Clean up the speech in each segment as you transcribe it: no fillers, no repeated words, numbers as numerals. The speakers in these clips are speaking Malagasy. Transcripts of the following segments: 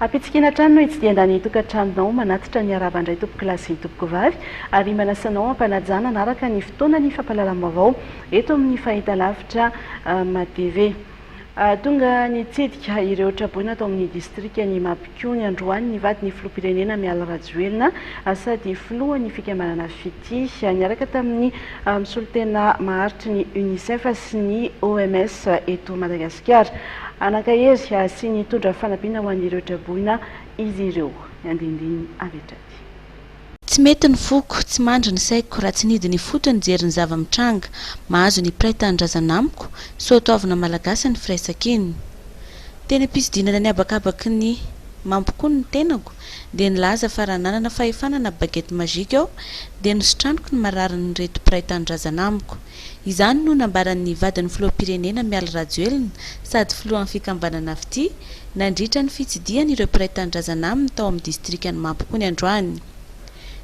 Apitsikina trano no tsy dia andany tokantranonao manatitra ny araba indray tompoko lasy tompoko vavy ary manasanao ampanajana anaraka ny fotoana ny fampalalam-baovao eto amin'ny fahitalavitra MATV. Tonga nitsidika ireo traboina atao amin'ny distrika ny Mampikio ny androany ny vadiny filoham-pirenena Miala Rajoelina sady filohan'ny fikambanana FITI niaraka tamin'ny misolitena maharitry ny UNICEF sy ny OMS eto Madagasikara. Anakahery sy nitondra fanampiana ho an'ireo traboina izy ireo andindiny avetrady. Tsy mety ny foko, tsy mandry ny saiko raha tsy nidy ny fotony jery ny zava-mitranga, mahazo ny praitandrazana amiko, soatoavina malagasy ny firaisan-kiny. Tena ampisidinana ny abakabaky ny mampikoa ny tenako, dia nilaza fa raha nanana fahefanana bagety mazika aho, dia nisotraniko ny marariny reto praitandrazana amiko. Izany no nambaran'ny vadiny filoham-pirenena Miala Rajoelina sady filohan'ny fikambanana FITI nandritra ny fitsidiany ireo praitandrazana aminy tao amin'ny distrika ny Mampikoa ny androany.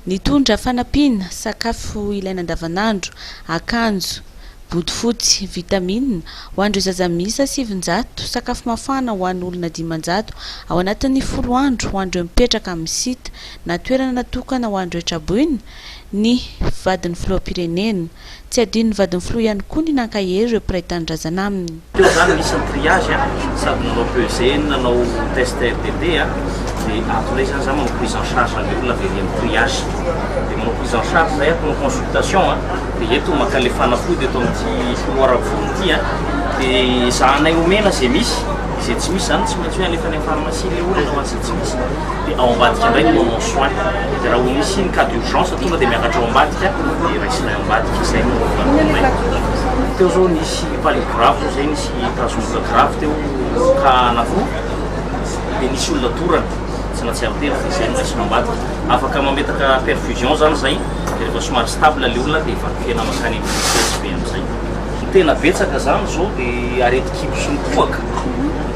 Nitondra fanampiana, sakafo ilaina andavanandro, akanjo, bodofotsy, vitamine ho an'ireo zaza miisa 700, sakafo mafana ho an'ny olona 500, ao anatin'ny 10 andro ho an'ireo mipetraka amin'ny sita, na toerana natokana ho an'ireo traboina, ny vadiny filoham-pirenena. Tsy adino ny vadiny filoha ihany koa ny nankahery ireo praitandrazana aminy. Teo zany misy ny triage sady nanao PECN, nanao test RDD dia atonay zany zany manao prise en charge le olona avy amin'ny triage. Dia manao prise en charge zay manao consultation dia eto maka le fanafody eto amin'ity filoharavoany ity dia zahanay omena zay misy, izay tsy misy zany tsy maintsy hoe alefa any amin'ny pharmacie le olona ho azy tsy misy dia ao ambadika indray no manao soin. Dia raha ho misy ny cas d'urgence tonga dia miakatra ao ambadika dia raisinay ao ambadika izay no fanampianay. Teo zao nisy polygraphe zay nisy tazomoka grave teo ka navo dia nisy olona torana tsy natsiaro tena dia izay no raisina ambadika. Afaka mametaka perfusion zany zay dia rehefa somary stable le olona dia efa makany CSP amin'izay. Tena betsaka zany zao dia areti-kibo sy mipoaka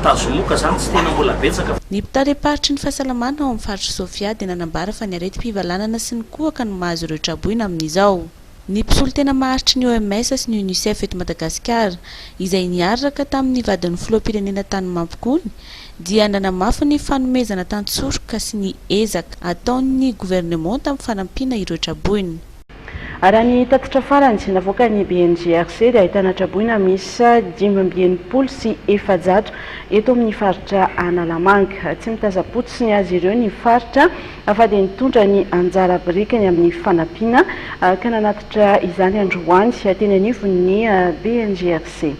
tazomoka zany tsy tena mbola betsaka. Ny mpitareparitry ny fahasalamana ao amin'ny faritra Sofia dia nanambara fa ny areti-pivalanana sy ny kohaka no mahazo ireo traboina amin'izao. Ny mpisolo tena maharitry ny OMS sy ny UNICEF eto Madagasikara izay niaraka tamin'ny vadiny filoham-pirenena tany Mampikoa dia nanamafy ny fanomezana tantsorika sy ny ezaka ataon'ny gouvernement tamin'ny fanampiana ireo traboina. Raha ny tatitra farany sy navoaka ny BNGRC dia ahitana traboina misy 580 sy 700 eto amin'ny faritra Analamanga. Tsy mitazapotsiny azy ireo ny faritra fa dia nitondra ny anjara birikany amin'ny fanampiana ka nanatitra izany androany teny anivon'ny BNGRC.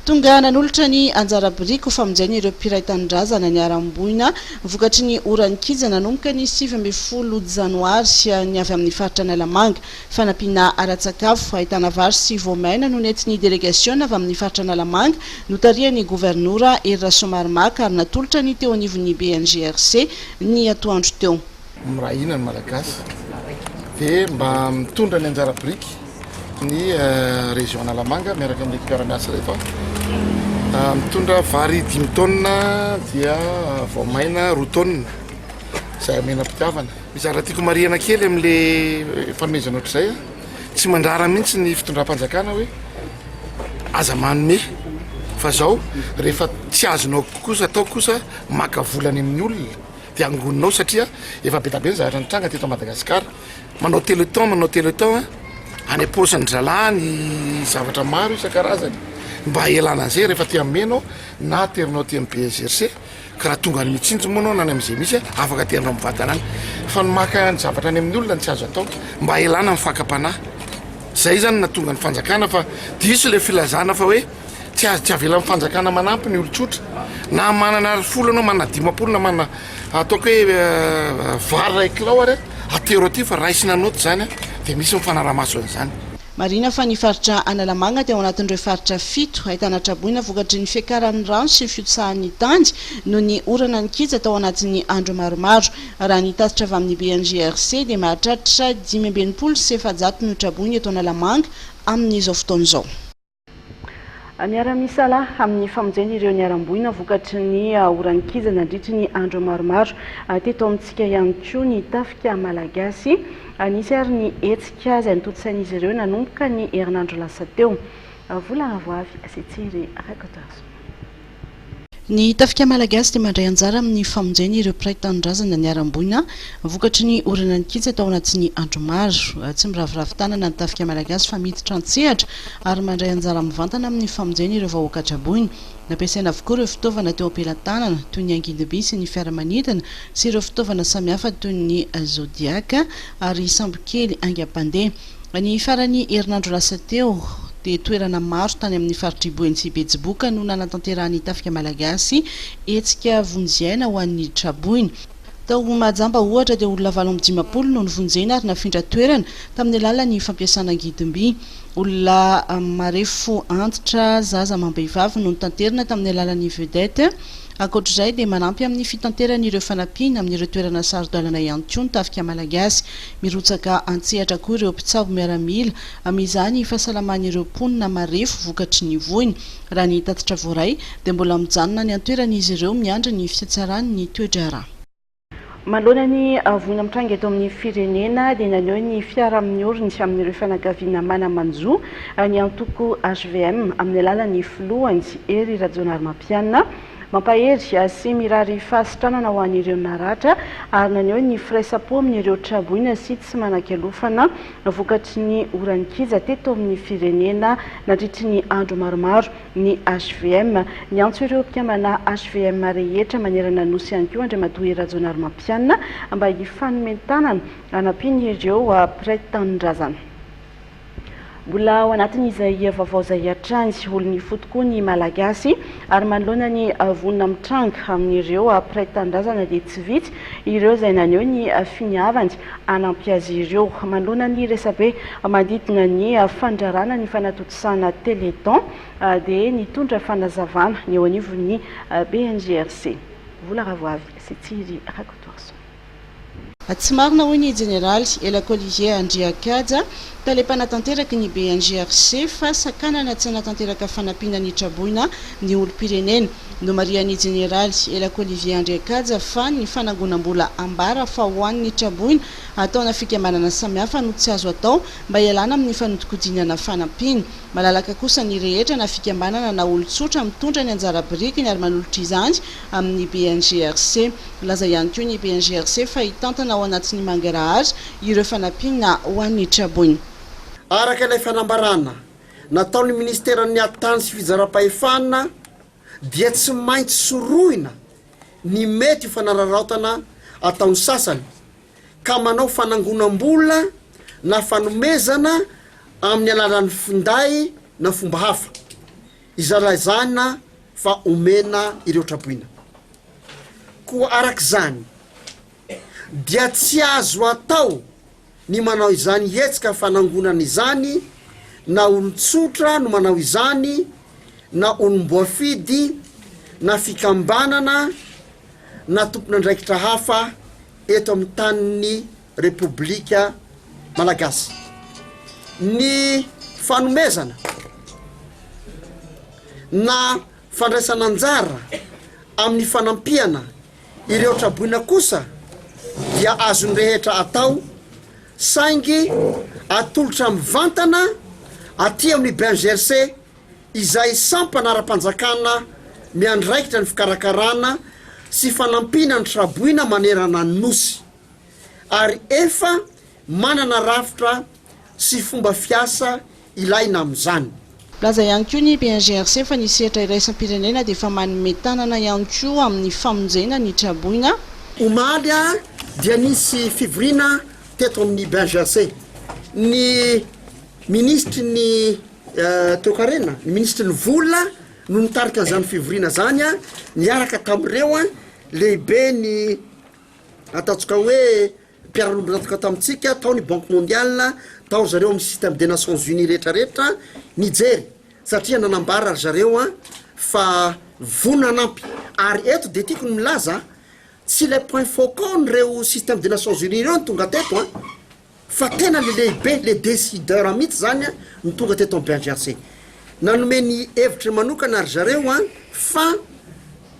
Tonga nanolotra ny anjara biriko famonjeny ireo piraitan-drazana ny aram-boina vokatry ny oran'ny kija nanomboka ny 17 janoary ny avy amin'ny faritra Analamanga. Fanampiana ara-tsakafo ahitana vary sy voamaina no nentin'ny délégation avy amin'ny faritra Analamanga notarian'ny gouvernora Herra Somarmaka ary natolotra ny teo anivon'ny BNGRC ny atoandro teo. Mirahina ny malagasy dia mba mitondra ny anjara biriky ny région Analamanga miaraka amin'ny mpiara-miasa rehefa mitondra vary 5 tonnes dia voamaina 2 tonnes izay amena-pitiavana. Mizara tiako marihana kely amin'le fanomezana ohatr'izay tsy mandrara mihitsy ny fitondram-panjakana hoe aza manome fa zao rehefa tsy azonao kosa atao kosa maka volany amin'ny olona dia angoninao satria efa be tabe ny zavatra nitranga teto Madagasikara manao téléthon any am-paosiny zalany zavatra maro isan-karazany mba elana an'izay rehefa ty amenao na terinao ty amin'ny BNGRC ka raha tonga ny mitsinjo moa anao nany amin'izay misy afaka terinao mivadana any fa ny maka ny zavatra any amin'ny olona ny tsy azo atao mba elana ny fakapanahy. Zay zany natonga ny fanjakana fa diso le filazana fa hoe tsy avela amin'ny fanjakana manampy ny olon-tsotra na manana folo anao manana 10 na manana ataoko hoe vary ray kilao ary atero aty fa raisina anoty zany dia misy mifanaramaso an'izany. Marina fa ny faritra Analamanga dia ao anatin'ireo faritra 7 ahitana traboina vokatry ny fiakaran'ny rano sy ny fiotosahan'ny tandy no ny orana ny kija tao anatin'ny andro maromaro. Raha ny tatitra avy amin'ny BNGRC dia mahatratra 580 sy 700 ny traboina eto Analamanga amin'izao fotoan'izao. Miara-misala amin'ny famonjeny ireo ny aram-boina vokatry ny oran'ny kija nandritry ny andro maromaro teto amintsika ihany koa ny tafika malagasy nisy ary ny hetsika izay nitotosain'izy ireo nanomboka ny herinandro lasa teo. Volana voavy Setsiry Rakotazo. ny tafika malagasy dia mandray anjara amin'ny famonjeny ireo mpiray tanindrazana ny aram-boina vokatry ny orana ny kitsy atao anatin'ny andro maro tsy miraviravin-tanana ny tafika malagasy fa miditra an-tsehatra ary mandray anjara mivantana amin'ny famonjeny ireo vahoaka-draboiny nampiasaina avokoa ireo fitaovana teo ampelantanana toy ny angidy-by sy ny fiaramanidina sy ireo fitaovana samihafa toy ny zodiaka ary sambokely aingam-pandeha ny farany herinandro lasa teo dia toerana maro tany amin'ny faritry Iboeny sy Betsiboka no nanatanterahany tafika malagasy hetsika vonjena ho an'ny traboiny. Tao Mahajamba ohatra dia olona 750 no nivonjena ary nafindra toerana tamin'ny alalan'ny fampiasana angidim-by. Olona marefo antitra zaza mambehivavy no nitanterana tamin'ny alalan'ny vedette. Ankoatr'izay dia manampy amin'ny fitanteran'ireo fanampiana amin'ireo toerana sarodalana ihany koa ny tafika malagasy. Mirotsaka an-tsehatra koa ireo mpitsabo miaramila amin'izany fahasalaman'ireo mponina marefo vokatry ny voiny. Raha ny tatitra voaray dia mbola mijanona ny antoeran'izy ireo miandry ny fiatsarany ny toedrara. Manoloana ny voina mitranga eto amin'ny firenena dia naneho ny fiara amin'ny oriny amin'ireo fianakaviana manamanjo ny antoko HVM amin'ny alalan'ny filohany Hery Rajaonarimampianina mampahery sy mirary fahasitranana ho an'ireo naratra ary naneho ny firaisapo amin'ireo traboina sy tsy manan-kialofana vokatry ny oranin-kiza teto amin'ny firenena nandritry ny andro maromaro ny HVM ny antso ireo mpikamana HVM rehetra manerana nosy ihany koa Andriamatoa Hery Rajaonarimampianina mba hifanomentanana hanampiany ireo mpiray tanindrazana. Mbola ao anatin'izay vaovao izay hatrany olony fotokoa ny malagasy ary manoloana ny vonina mitranga amin'ireo mpiray tanindrazana dia tsy vitsy ireo izay naneho ny finiavany hanampy azy ireo. Manoloana ny resabe manodidina ny fandrarana ny fanatotosana Téléthon dia nitondra fanazavana ny eo anivon'ny BNGRC. Vola Ravoavy, Setsiry Rakotoarson. Tsy marina hoy ny Généraly Elako Olivier Andriakaja talepanatanteraka ny BNGRC fa sakanana tsy natanteraka fanampiana ny traboina ny olo-pirenena no marian'ny Généraly Elako Olivier Andriakaja fa ny fanangonam-bola ambara fa ho an'ny traboina ataona fikamanana samihafa no tsy azo atao mba hialana amin'ny fanodikodinana fanampiana. Malalaka kosa ny rehetra na fikambanana na olon-tsotra mitondra ny anjara birikiny ary manolotra izany amin'ny BNGRC. Laza ihany koa ny BNGRC fa hitantana ao anatin'ny mangarahary ireo fanampiana ho an'ny traboina. Araka ilay fanambarana nataon'ny ministeran'ny atany sy fizara-pahefana dia tsy maintsy soroina ny mety fanararaotana ataon'ny sasany ka manao fanangonam-bola na fanomezana amin'ny alalan'ny finday na fomba hafa izalazana fa omena ireo traboina. Koa arak'izany dia tsy azo atao ny manao izany hetsika fanangonana izany na olon-tsotra no manao izany na olom-boafidy na fikambanana na tompon'andraikitra hafa eto amin'ny tanin'ny Repoblika Malagasy. Ny fanomezana na fandraisana anjara amin'ny fanampiana ireo traboina kosa dia azony rehetra atao saingy atolotra mivantana aty amin'ny BNGRC izay sampanara-panjakana miandraikitra ny fikarakarana sy fanampiana ny traboina manerana ny nosy ary efa manana rafitra sy fomba fiasa ilaina amin'izany. Laza ihany koa ny BNGRC fa ny sehatra iraisam-pirenena dia efa manome tanana ihany koa amin'ny famonjena ny traboina. Omaly dia nisy fivoriana teto amin'ny BNGRC. Ny ministry ny toekarena, ny ministry ny vola no nitarika an'izany fivoriana zany niaraka tamin'ireo lehibe ny ataontsika hoe mpiara-lomby nataka tamintsika tao ny Banque mondiale tao zareo amin'ny système des Nations Unies rehetrarehetra nijery satria nanambara ry zareo fa vonina nampy ary eto dia tiako ny milaza tsy le point focaux reo système des Nations Unies reo ny tonga teto fa tena le lehibe le décideur mihitsy zany ny tonga teto amin'ny BNGRC nanome ny hevitra manokana ry zareo fa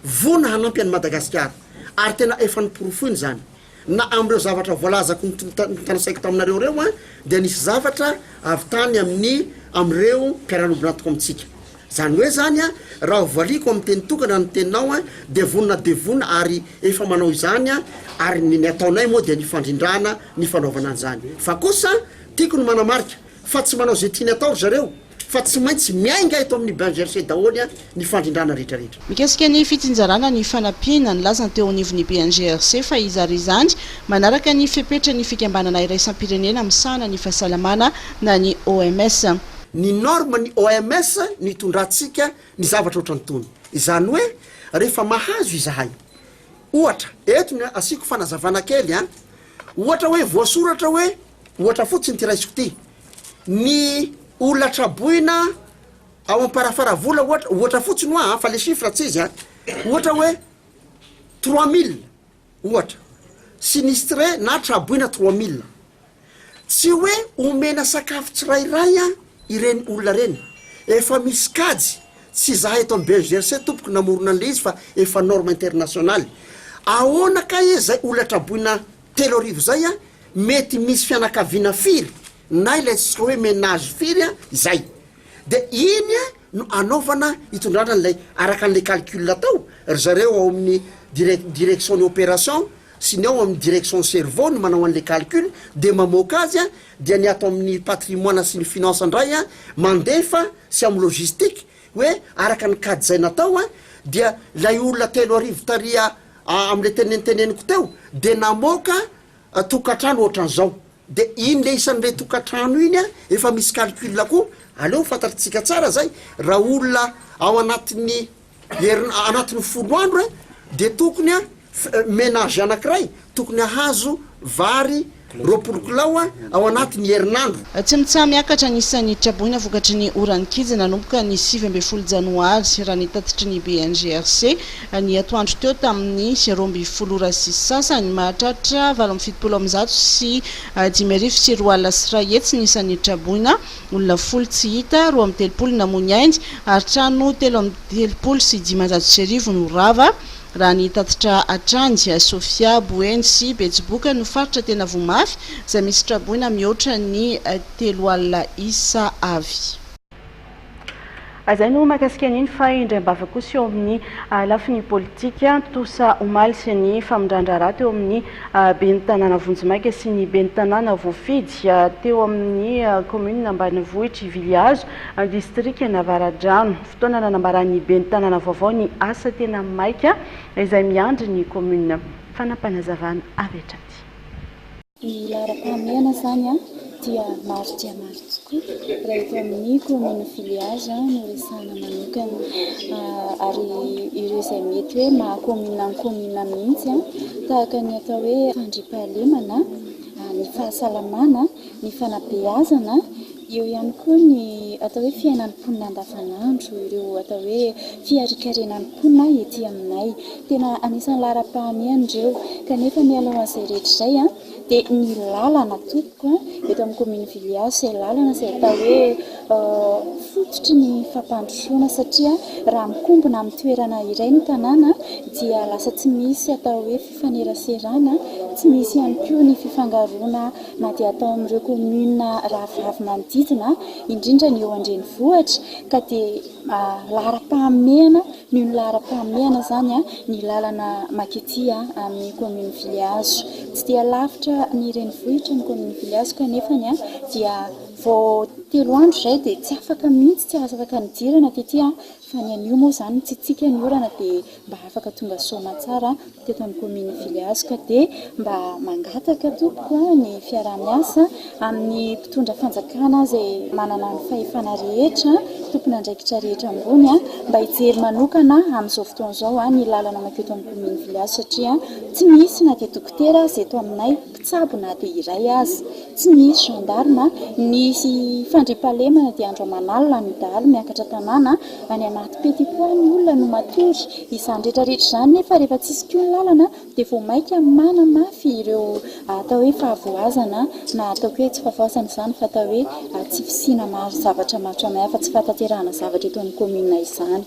vona hanampy an'i Madagasikara ary tena efa niporofony zany na am'ireo zavatra voalazako tanasaiko taminareo reo dia nisy zavatra avy tany amin'ny am'ireo mpiara-lomby natoko amintsika zany hoe zany a raha voaliko amin'ny teny tokana ny teninao a devona ary efa manao izany a ary ny ataonay moa dia ny fandrindrana ny fanaovana an'izany fa kosa tiako ny manamarika fa tsy manao zay tiany atao ry zareo fa tsy maintsy miainga eto amin'ny BNGRC daholo a ny fandrindrana rehetrarehetra mikasika ny fitsinjarana ny fanampiana ny lazany teo anivon'ny BNGRC fa izary izany manaraka ny fepetra ny fikambanana iraisam-pirenena misahana ny fahasalamana na ny OMS ny norme ny OMS ny tondrantsika ny zavatra ohatranytony izany hoe rehefa mahazo izahay ohatra eto ny asiko fanazavana kely a ohatra hoe voasoratra hoe ohatra fotsiny ty raisiko ty ny olona traboina ao am-parafaravola ohatra fotsiny hoa fa le chiffre tsy izy a ohatra hoe 3000 ohatra sinistre na traboina 3000 tsy hoe omena sakafo tsirairay a ireny olona reny efa misy kajy tsy zahay eto amin'ny BNGRC tompoko namorona an'le izy fa efa norme internationale ahoana ka e zay olona traboina 3 arivo zay a mety misy fianakaviana firy na ilay tsika hoe ménage firy a izay de iny a no anaovana hitondrana n'lay araka an'le calcul atao ry zareo ao amin'ny direction ny opération sy ny ao amin'ny direction cerveau no manao an'le calcul de mamoaka azy a dia ny atao amin'ny patrimoine sy ny finance andray a mandefa sy amin'ny logistique hoe araka ny kady zay natao a dia lay olona 3 arivo taria am'le teneniteneniko teo de namoaka tokatrano ohatran'izao de iny le isan'le tokatrano iny a efa misy calcul koa aleo fantatritsika tsara zay raha olona ao anatin'ny anatin'ny folo andro e de tokony a ménage anankiray tokony ahazo vary 20 kilao ao anatin'ny herinandro tsy mitsaha miakatra nisan'ny traboina vokatry ny oranikijy nanomboka ny 7 janoary raha nitatitry ny BNGRC ny atoandro teo tamin'ny 0 sy sasany mahatratra 7 sy 5 sy 4 alina sy ray hetsy nisan'ny traboina olona 10 tsy hita 2 namony aindy ary trano 3 sy 5 no rava raha ny tatitra atrandy Sofia Boeny sy Betsiboka no faritra tena vomafy izay misy traboina mihoatra ny 3 alina isa avy azay no makasika an'iny fa indray-bava kosa eo amin'ny lafiny politika tosa omaly sy ny famindrandra teo amin'ny ben'ny tanàna Vonjimaika sy ny ben'ny tanàna Voafidy teo amin'ny commune Ambanivohitra Vilihazo district Navaradrano fotoana nanambaran'ny ben'ny tanàna vaovao ny asa tena maika izay miandry ny commune fanampanazavana avy hatraty Lara-pamiana zany a dia maro tokoa raha eto amin'ny commune Vilihazo no resahana manokana ary ireo izay mety hoe maha-commune mihitsy tahaka ny atao hoe fandriampahalemana, ny fahasalamana, ny fanabeazana, eo ihany koa ny atao hoe fiainan'ny mponina andavanandro, ireo atao hoe fiarikarenan'ny mponina ety aminay. Tena anisan'ny lara-pahamiana ireo kanefa mialoha an'izay rehetra izay dia ny lalana tompoko eto amin'ny commune Vilihazo izay lalana izay atao hoe fototry ny fampandrosoana satria raha mikombona amin'ny toerana iray ny tanàna dia lasa tsy misy atao hoe fifaneraserana, tsy misy ihany koa ny fifangaroana na dia atao amin'ireo commune rahavavy manodidina indrindra ny eo an-drenivohitra ka dia lara-pahamehana ny lara-pahamehana zany ny lalana makety amin'ny commune Vilihazo. Tsy dia lavitra ny renivohitra ny commune Vilihazo kanefany dia vao 3 andro izay dia tsy afaka mihitsy, tsy afaka nidirana tetỳ fa ny anio moa zany tsy tsika ny orana dia mba afaka tonga soma tsara teto amin'ny commune Vilihazo ka dia mba mangataka tompoko ny fiarah-miasa amin'ny mpitondra fanjakana izay manana ny fahefana rehetra tompona andraikitra rehetra ambony mba hijery manokana amin'izao fotoana izao ny lalana maketo amin'ny commune Vilihazo satria tsy misy na dia dokotera izay eto aminay mpitsabo na dia iray azy, tsy misy gendarme, nisy fandriampahalemana dia andro aman'alina ny dahalo miakatra tanàna any anaty pety koa ny olona no matory izany rehetrarehetra izany nefa rehefa tsisy koa ny lalana dia vao maika mana mafy ireo atao hoe fahavoazana na atao hoe tsy fahavoazana izany fa atao hoe tsy fisiana maro zavatra maro samihafa fa tsy fahatanterahana zavatra eto amin'ny commune izany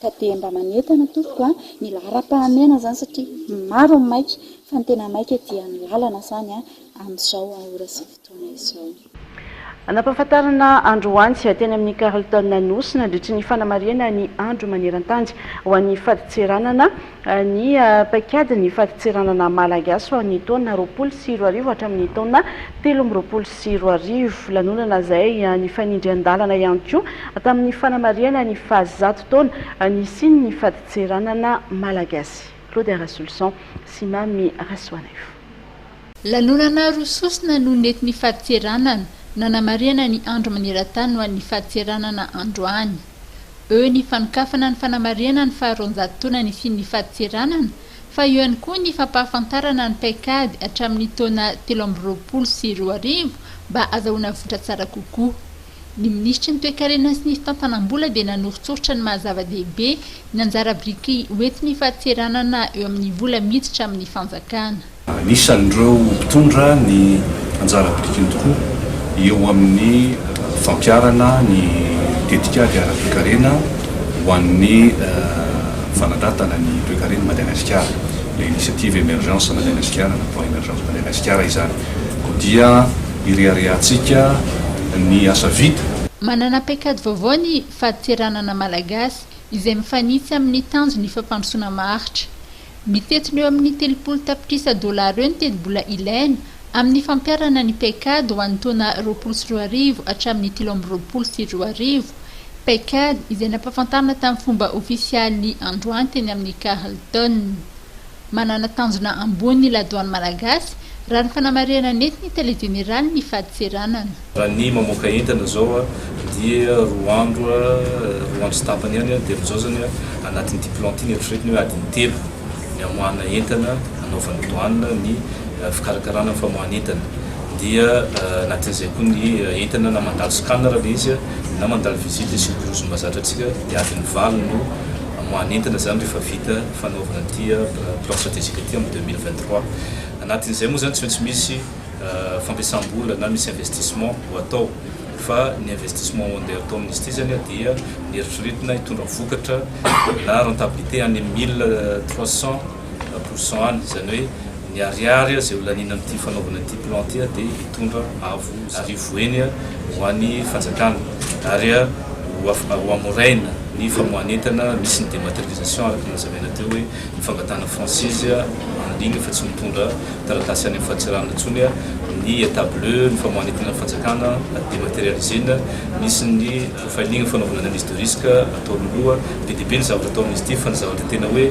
ka dia mba manentana tompoko ny lara-pahamehana izany satria maro ny maika fa ny tena maika dia ny lalana izany amin'izao ahora sy fotoana izao. Anampahafantarana androany teny amin'ny Carleton Nosy nandritry ny fanamariana ny andro maneran-tany ho an'ny faditseranana ny paikady ny faditseranana malagasy ho an'ny taona 2024 hatramin'ny taona 2024 lanonana izay ny fanindrian-dalana ihany koa tamin'ny fanamariana ny fahazato taona ny siny ny faditseranana malagasy. Claude Rassulson, Simami Rasoanevo. Lanonana rososina no nentin'ny faditseranana nanamariana ny andro maneran-tany ho an'ny faditseranana androany. Eo ny fanokafana ny fanamariana ny faharoanjato taona ny siny ny faditseranana, fa eo ihany koa ny fampahafantarana ny paikady hatramin'ny taona 2024 mba azahoana votra tsara kokoa. Ny ministry ny toe-karena sy ny fitantanam-bola dia nanoritsoritra ny mahazava-dehibe ny anjara biriky hoentin'ny faditseranana eo amin'ny vola miditra amin'ny fanjakana. Nisan'ireo mpitondra ny anjara birikiny tokoa eo amin'ny fampiarana ny tetikady ara-toe-karena ho an'ny fanandatana ny toe-karena Madagasikara, le initiative émergence Madagasikara na plan émergence Madagasikara izany ko dia iriariantsika ny asa vita. Manana paikady vaovao ny faditseranana malagasy izay mifanitsy amin'ny tanjo ny fampandrosoana maharitra. Mitetina eo amin'ny 30 tapitrisa dollara eo ny tedi-bola ilaina amin'ny fampiarana ny paikady ho an'ny taona 2024 hatramin'ny 2024. Paikady izay nampahafantarana tamin'ny fomba ofisialy androany teny amin'ny Carleton. Manana tanjona ambony ny ladoany malagasy raha ny fanamariana nentin'ny télé générale ny faditseranana. Raha ny mamoaka entana zao dia roa andro sy tapany ihany dia amin'izao zany anatin'ity plantiny eritreretiny hoe adiny 3 ny amoahana entana anaovana douane ny fikarakarana ny famoahana entana. Dia anatin'izay koa ny entana na mandalo scanner le izy na mandalo visite surprise mahazatra antsika dia adiny 4 no amoahana entana zany rehefa vita fanaovana ity plan stratégique ity amin'ny 2023. Anatin'izay moa zany tsy maintsy misy fampiasam-bola na misy investissement ho atao, fa ny investissement andeha atao amin'izy ity zany dia ny eritreretina hitondra vokatra na rentabilité any 1300% any, zany hoe ny ariary zay olanina amin'ity fanaovana ity plan ity dia hitondra avo arivo eny ho an'ny fanjakana ary ho amoraina ny famoahana entana, misy ny dématérialisation araka nazavaina teo hoe ny fangatana franchise en ligne fa tsy mitondra taratasy any amin'ny faditseranana intsony, ny état bleu ny famoahana entana fanjakana dématérialisena, misy ny profiling fanaovana analyse de risque atao aloha be dia be ny zavatra atao amin'izy ity fa ny zavatra tena hoe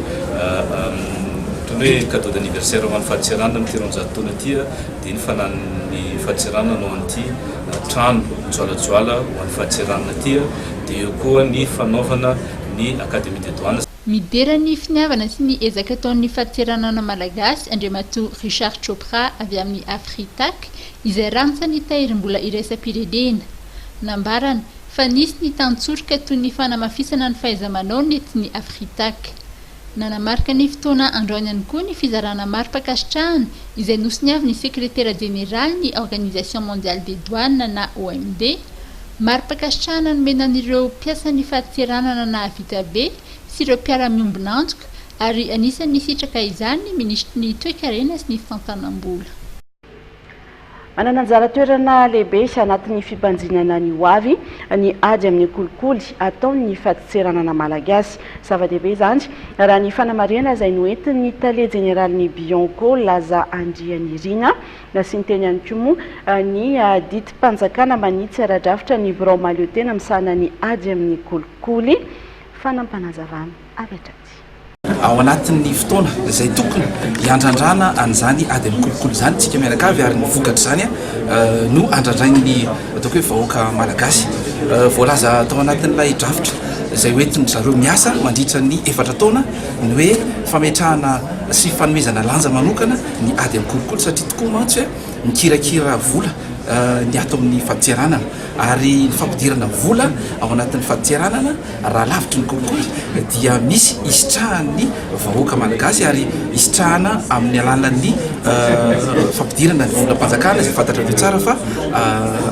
hoe cadeau d'anniversaire ho an'ny faditseranana amin'ny 300 taona ity dia ny fanan'ny faditseranana anao an'ity trano joalajoala ho an'ny faditseranana ity dia eo koa ny fanaovana ny académie de douane. Midera ny finiavana sy ny ezaka ataon'ny faditseranana malagasy Andriamatoa Richard Chopra avy amin'ny Afritac izay rantsa ny tahirim-bola iraisam-pirenena. Nambarana fa nisy ny tantsorika toy ny fanamafisana ny fahaiza-manao nentin'ny Afritac. Nanamarika ny fotoana androany ihany koa ny fizarana mari-pakasitrahana izay nosiniavy ny sekretera général ny Organisation mondiale des douanes na OMD. Mari-pakasitrahana nomenan'ireo mpiasan'ny faditseranana na havita be sy ireo mpiara-miombonantoka ary anisan'ny sitraka izany ny ministry ny toe-karena sy ny fitantanam-bola. Manana anjara toerana lehibe anatin'ny fibanjinana ny hoavy ny ady amin'ny kolikoly ataon'ny faditseranana malagasy. Zava-dehibe izany raha ny fanamariana izay noentin'ny télé générale ny Bianco laza andriany rina sy ny teny ihany koa moa ny ditim-panjakana manitsy ara-drafitra ny birao malio tena misahana ny ady amin'ny kolikoly fanampanazavana avy hatraty. Ao anatin'ny fotoana izay tokony hiandrandrana an'izany ady amin'ny kolikoly izany tsika miaraka avy ary ny vokatra zany no andrandrainy ataoko hoe vahoaka malagasy. Voalaza atao anatin'ilay drafitra izay hoentiny zareo miasa mandritra ny 4 taona ny hoe fametrahana sy fanomezana lanja manokana ny ady amin'ny kolikoly satria tokoa mantsy hoe mikirakira vola ny ato amin'ny faditseranana ary ny fampidirana vola ao anatin'ny faditseranana raha lavitry ny kolikoly dia misy isitrahany vahoaka malagasy ary isitrahana amin'ny alalan'ny fampidirana ny volam-panjakana izay fantatra be tsara fa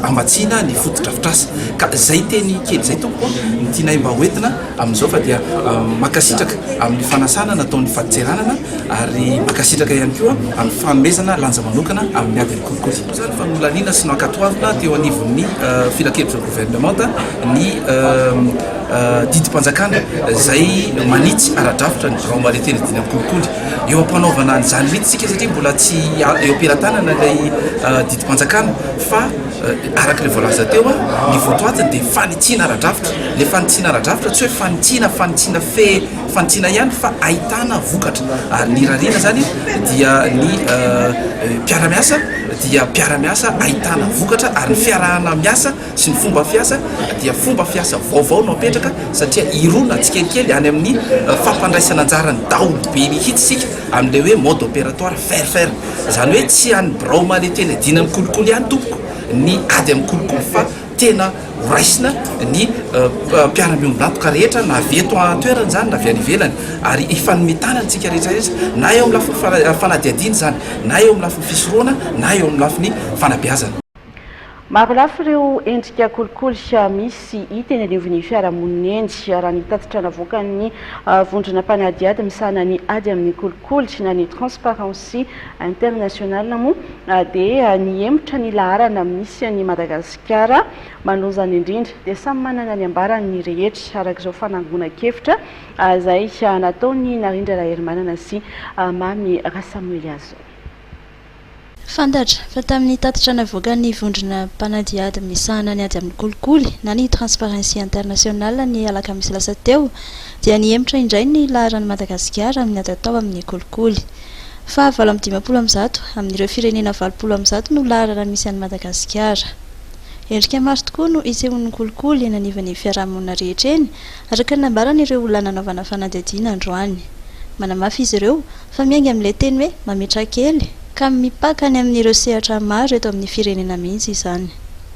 amatsiana ny fotodrafitrasa ka zay teny kely zay tompo ny tianay mba hoentina amin'izao fa dia makasitraka amin'ny fanasana nataon'ny faditseranana ary makasitraka ihany koa amin'ny fanomezana lanja manokana amin'ny ady amin'ny kolikoly zany fa nolalina sy sy nankatoavina teo anivon'ny filakevitra gouvernementa ny didym-panjakana zay manitsy ara-drafitra ny raomaleteny diny amin'ny kolikoly eo ampanaovana an'izany mihitsy tsika satria mbola tsy eo am-pelatanana ilay didym-panjakana fa arak'ilay voalaza teo ny votoatiny dia fanitsina ara-drafitra le fanitsina ara-drafitra tsy hoe fanitsina fanitsina ihany fa ahitana vokatra ary ny rarina zany dia ny mpiaramiasa dia mpiaramiasa ahitana vokatra ary ny fiarahana miasa sy ny fomba fiasa dia fomba fiasa vaovao no apetraka satria irona tsikelikely any amin'ny fampandraisana anjarany daolo be mihitsysika amin'ilay hoe mode opératoire ferfer zany hoe tsy any braomaleteny dina amin'ny kolikoly ihany tompoko ny ady amin'ny kolikoly fa tena horaisina ny mpiara-miombonantoka rehetra na avy eto toerany zany na avy any ivelany ary ifanomitana antsika rehetrarehetra na eo amin'ny lafiny fanadiadiny zany na eo amin'ny lafiny fisoroana na eo amin'ny lafiny fanabeazana. Marilafy ireo endrika kolikoly misy hita eny anivon'ny fiarahamonina endy raha ny tatitra navoaka ny vondrona mpanadiady misahana ny ady amin'ny kolikoly na ny Transparency International moa dia ny emotra ny laharana misy ny Madagasikara manozana indrindra dia samy manana ny ambarany rehetra arak'izao fanangonakevitra izay nataony Narindra Rahermanana sy Mamy Rasamuel azo. Fantatra fa tamin'ny tatitra navoaka ny vondrona mpanadiady misahana ny ady amin'ny kolikoly na ny Transparency International ny alakamisy lasa teo dia ny emotra indray ny laharan'ny Madagasikara amin'ny ady atao amin'ny kolikoly fa 750 amin'ireo firenena 750 no laharana misy an'ny Madagasikara. Endrika maro tokoa no isehon'ny kolikoly eny anivon'ny fiarahamonina rehetra eny araka ny nambarana ireo olona nanaovana fanadihadiana androany. Manamafy izy ireo fa miainga amin'ilay teny hoe mametra kely ka mipaka any amin'ireo sehatra maro eto amin'ny firenena mihitsy izany.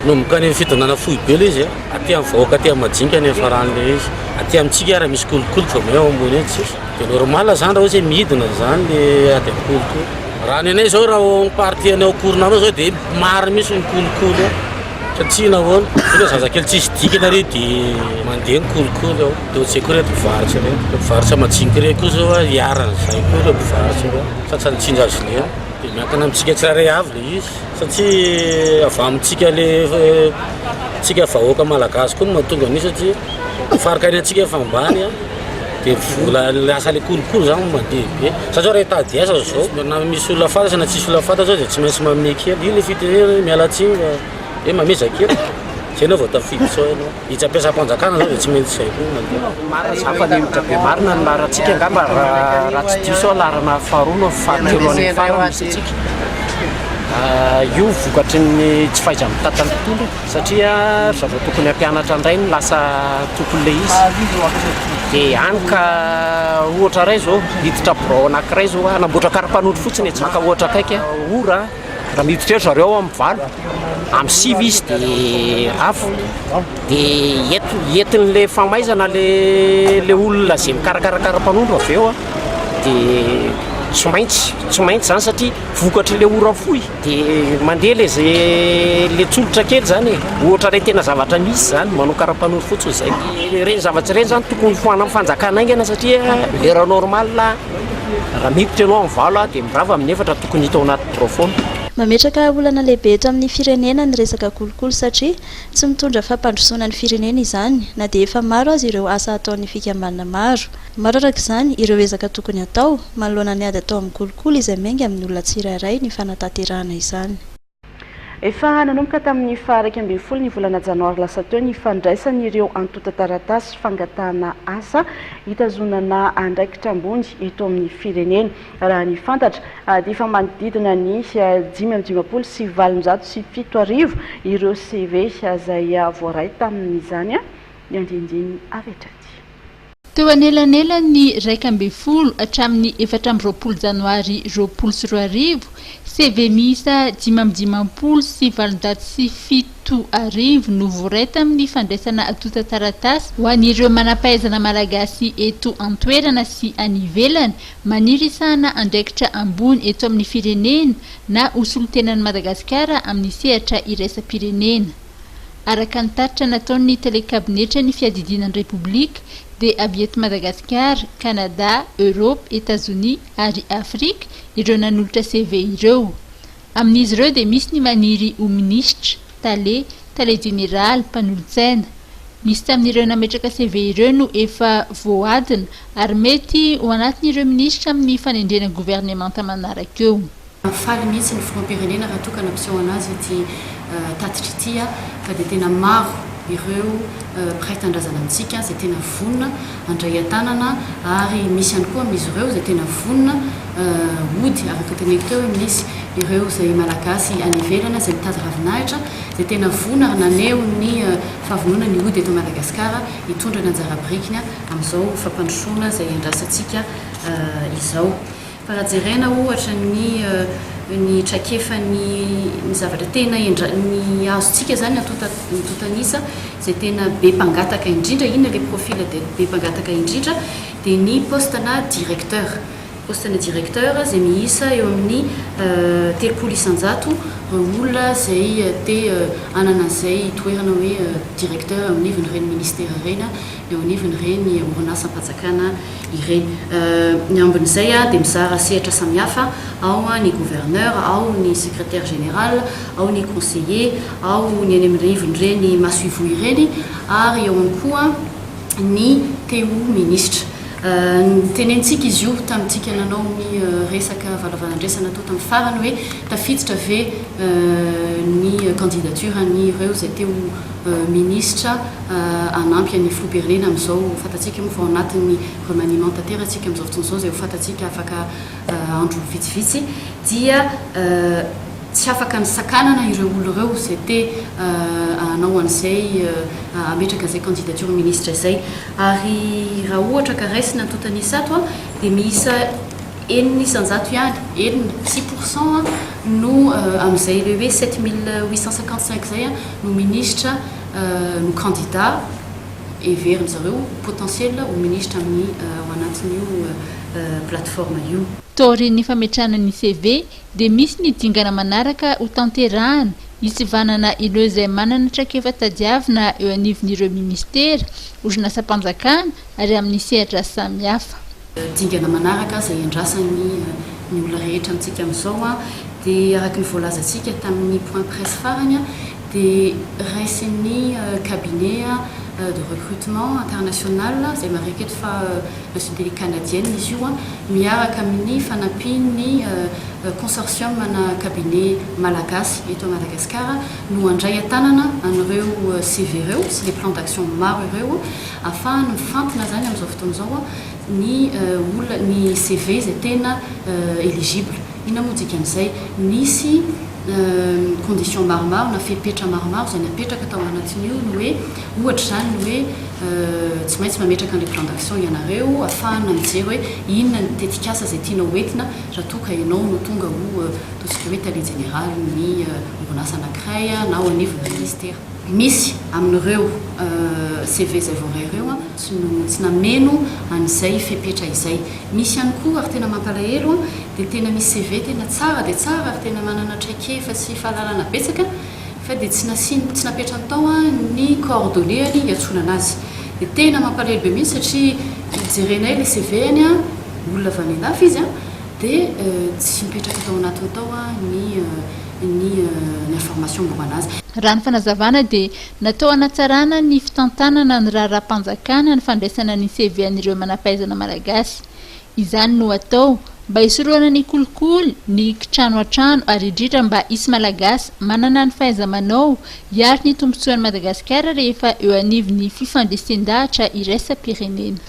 Nomboka ny fidonana fohy be ilay izy aty amin'ny vahoaka aty amin'ny majinika ny faran'ilay izy aty amintsika ara misy kolikoly fa meo ambony eny tsisy dia normal zany raha ohatsy midina zany le ady amin'ny kolikoly raha ny anay zao raha party any akoronanao zao dia maro misy ny kolikoly satria nahoana hoe zazakely tsisy dikanareo dia mandeha ny kolikoly ao dia ohatsy koa reto mpivarotra reny mpivarotra majinika reny koa zao hiarana zay koa reo mpivarotra satria nitsinja azy le dia miankana amintsika tsirairay avy le izy satria avy amintsika le tsika vahoaka malagasy koa no mahatonga an'io satria mifaraka any antsika efa ambany dia vola lasa le kolikoly zany mandeha be satria raha hitady asa zao na misy olona fantatra na tsisy olona fantatra zao dia tsy maintsy manome kely io le fitenena mialatsiny hoe mamezakely zay anao vao tafidy sao ianao izy ampiasam-panjakana zao dia tsy maintsy zay koa mandeha zafa ny emotra be marina ny laharantsika angamba raha tsy diso larana faharoa no fahatelo any farany misy atsika io vokatry ny tsy faiza mitantany tontolo satria zava tokony hampianatra indray no lasa tokon'ilay izy dia any ka ohatra ray zao hiditra brao anankiray zao anamboatra karapanondro fotsiny tsy maka ohatra akaiky ora raha miditra zareo amin'ny valo amin'ny sivy izy dia rafo dia entin'le famaizana le olona zay mikarakara karapanondro avy eo dia tsy maintsy zany satria vokatra le ora fohy dia mandeha le tsolotra kely zany ohatra ray tena zavatra misy zany manao karapanondro fotsiny zay reny zavatra reny zany tokony foana amin'ny fanjakana aingana satria lera normal raha miditra ianao amin'ny valo dia mirava amin'ny efatra tokony hita ao anaty brofona. Mametraka olana lehibe eto amin'ny firenena ny resaka kolikoly satria tsy mitondra fampandrosoana ny firenena izany na dia efa maro azy ireo asa ataon'ny fikambanana maro araka izany ireo ezaka tokony atao manoloana ny ady atao amin'ny kolikoly izay miainga amin'ny olona tsirairay ny fanatanterahana izany. Efa nanomboka tamin'ny 12 ny volana janoary lasa teo ny fandraisan'ireo antota taratasy fangatahana asa hitazonana andraikitra ambony eto amin'ny firenena raha ny fantatra dia efa manodidina ny 550 sy 770 ireo CV izay voaray tamin'izany ny andindiny avetrady. Teo anelanelany 12 hatramin'ny 14 janoary 2020 CV miisa 550 sy 770 no voaray tamin'ny fandraisana antota taratasy ho an'ireo manampahaizana malagasy eto an-toerana sy any ivelany maniry sana andraikitra ambony eto amin'ny firenena na hosolontenan'i Madagasikara amin'ny sehatra iraisam-pirenena. Araka ny taritra nataon'ny telekabinetra ny fiadidinan'ny Repoblika dia avy eto Madagasikara, Canada, Europe, États-Unis ary Afrika ireo nanolotra CV ireo. amin'izy ireo dia misy ny maniry ho ministra tale général mpanolontsaina misy tamin'ireo nametraka CV ireo no efa voadina ary mety ho anatin'ireo ministra amin'ny fanendrena gouvernemanta manaraka eo faly mihitsy ny firom-pirenena raha tokana ampiseho anazy ity tatitra ity fa dia tena maro ireo mpiray-tandrazana amintsika zay tena vonona andray an-tanana ary misy ihany koa amin'izy ireo zay tena vonona ody araka teneko teo hoe misy ireo zay malagasy any ivelana zay mitady ravinahitra zay tena vonona ary naneo ny fahavonona ny ody eto Madagasikara hitondra ny anjara birikiny amin'izao fampandrosoana zay andrasantsika izao fa raha jerena ohatra ny traikefa ny zavatra tena ny azontsika zany totanisa zay tena be mpangataka indrindra inona le profil de be mpangataka indrindra dia ny postena directeur zay miisa eo amin'ny 300,000 olona zay te ananan'izay toerana hoe directeur amin'nivon'ireny ministère ireny eo anivon'ireny orinasa mpanjakana ireny ny ambin'izay dia mizara sehatra samihafa ao ny gouverneur ao ny secrétaire général ao ny conseiller ao ny any amin'nivon'ireny masuivo ireny ary eo any koa ny teo ministre tenentsika izy io tamintsika nanao ny resaka valavalandresana tao tamin'ny farany hoe tafiditra ve ny candidature ny ireo zay teo ministra anampy any filoam-pirenena amin'izao fantatsika moa fa ao anatin'ny remaniement tanteratsika amin'izao fotoan'izao zay fantatsika afaka andro vitsivitsy dia tsy afaka ny sakanana ireo olo ireo zay te anao an'izay ametraka zay candidature ministre zay ary raha ohatra ka raisina ny totanisa ato dia miisa 900 ihany 6% no amin'izay le hoe 7855 zay no ministra no candidat everiny zareo potentiel ho ministra amin'ny ao anatin'io plateforme io taorian'ny fametranany CV dia misy ny dingana manaraka ho tanterahana hitsivanana ireo izay manana traikefa tadiavina eo anivon'ireo ministera orinasa-mpanjakana ary amin'ny sehatra samihafa dingana manaraka zay andrasan'ny ny olona rehetra amintsika amin'izao dia araka ny voalazantsika tamin'ny point presse farany dia raisin'ny cabinet de recrutement international zay marika eto fa nationalité canadienne izy io miaraka amin'ny fanampiany consortium na cabinet malagasy eto Madagasikara no andray an-tanana an'ireo CV ireo sy les plans d'action maro ireo afahany mifampina zany amin'izao fotoan'izao ny CV zay tena éligible ina moa dika an'izay nisy condition maromaro na fepetra maromaro zay napetraka tao anatin'io no hoe ohatra zany no hoe tsy maintsy mametraka an'le plan d'action ianareo afahana mijery hoe inona ny tetikasa zay tianao hoentina raha toka ianao no tonga ho ataontsika hoe tale général ny orinasa anankiray na ao anivon'ny ministère misy amin'ireo CV zay voray ireo tsy nameno an'izay fepetra izay misy ihany koa ary tena mampalahelo dia tena misy CV tena tsara dia tsara ary tena manana traikefa sy fahalalana betsaka fa dia tsy napetrany tao ny coordonnées hiantsona anazy dia tena mampalahelo be mihitsy satria jerenay le CV any olona avy any andafy izy dia tsy mipetraka tao anatiny tao ny information momba anazy raha ny fanazavana dia natao anatsarana ny fitantanana ny raha-raha-mpanjakana ny fandraisana ny CV an'ireo manampaizana malagasy izany no atao mba hisoroana ny kolikoly ny kitrano an-trano ary indrindra mba isy malagasy manana ny fahaiza-manao hiary ny tombotsoan'ny Madagasikara rehefa eo anivon'ny fifandesen-dahatra iraisam-pirenena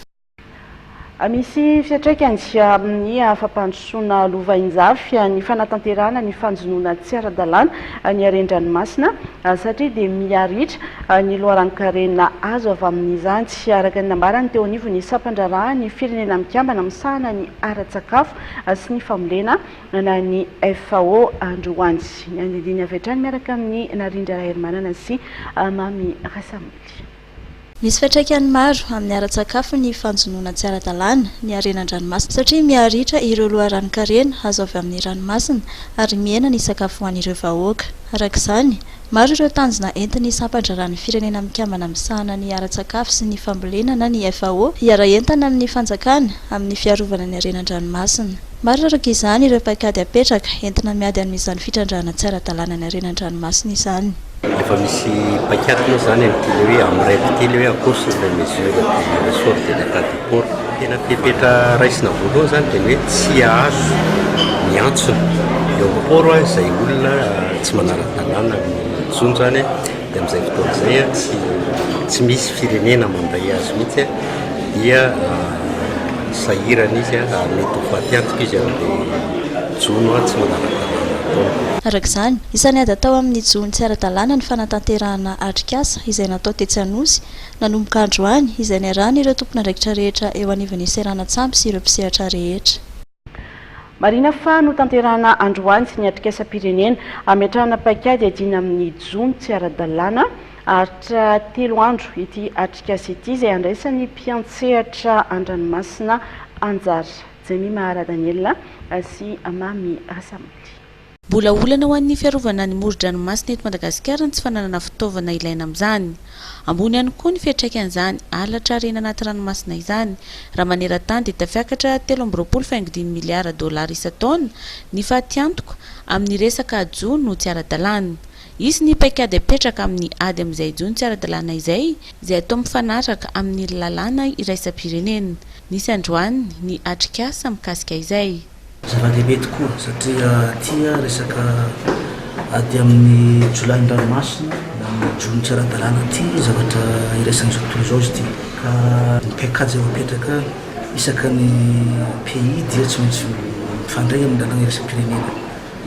misy fiatraikany amin'ny fampandrosoana lova-injafy ny fanatanterahana ny fanjonoana tsy ara-dalàna ny arendranomasina satria dia miaritra ny loharan-karena azo avy amin'izany tsy araka ny nambarany teo anivo ny sampandraraha ny firenena mikambana misahana ny ara-tsakafo sy ny famolena na ny FAO androany ny andindiny avy hatrany miaraka amin'ny narindra hermanana sy mami rasamily misy fiatraikany maro amin'ny ara-tsakafo ny fanjonoana tsy ara-dalàna ny arenan-dranomasina satria miaritra ireo loharanokarena azo avy amin'ny ranomasina ary miena ny sakafo ho an'ireo vahoaka. Arak'izany, maro ireo tanjona entiny sampandraran'ny firenena mikambana misahana ny ara-tsakafo sy ny fambolenana ny FAO hiara-entana amin'ny fanjakana amin'ny fiarovana ny arenan-dranomasina. Maro araka izany ireo paikady apetraka entina miady amin'izany fitrandrahana tsy ara-dalàna ny arenan-dranomasina izany. Efa misy paikady moa zany am'tily hoe amin'ny reptile hoe akoso les mesures de sorte de l'état de port. Tena pepetra raisina voalohany zany dia hoe tsy azo miantsona eo amin'ny port izay olona tsy manara-dalàna mitsony zany dia amin'izay fotoana izay tsy misy firenena mandray azy mihitsy dia sahirana izy mety ho faty antoka izy amin'ilay jono tsy manara-dalàna. Arak'izany, isany ady atao amin'ny jony tsy ara-dalàna ny fanatanterahana atrikasa izay natao tetsy Anosy nanomboka androany izay niarahana ireo tompon'andraikitra rehetra eo anivon'ny seranatsampy sy ireo mpisehatra rehetra. Marina fa no tanterahana androany sy ny atrikasa-pirenena ametrahana paikady adina amin'ny jony tsy ara-dalàna aritra 3 andro ity atrikasa ity izay andraisan'ny mpiantsehatra an-dranomasina Anjara. Jemima Daniela sy Amami Rasamity. Mbola olana ho an'ny fiarovana ny moron-dranomasina eto Madagasikara ny tsy fananana fitaovana ilaina amin'izany. Ambony ihany koa ny fiantraikan'izany halatra arena anaty ranomasina izany. Raha maneran-tany dia tafiakatra 13.9 miliara $, isan-taona ny faty antoka amin'ny resaka jono tsy ara-dalàna. Izy ny paikady apetraka amin'ny ady amin'izay jono tsy ara-dalàna izay atao mifanaraka amin'ny lalàna iraisam-pirenena. Nisy androany ny atrikasa mikasika izay. Zava-dehibe tokoa satria tia resaka ady amin'ny jolay-dranomasina na amin'ny jono tsy ara-dalàna ty zavatra iraisan'izao tontolo izao izy ty ka ny paikady izay apetraka isaka ny pays dia tsy maintsy mifandray amin'ny lalàna iraisam-pirenena.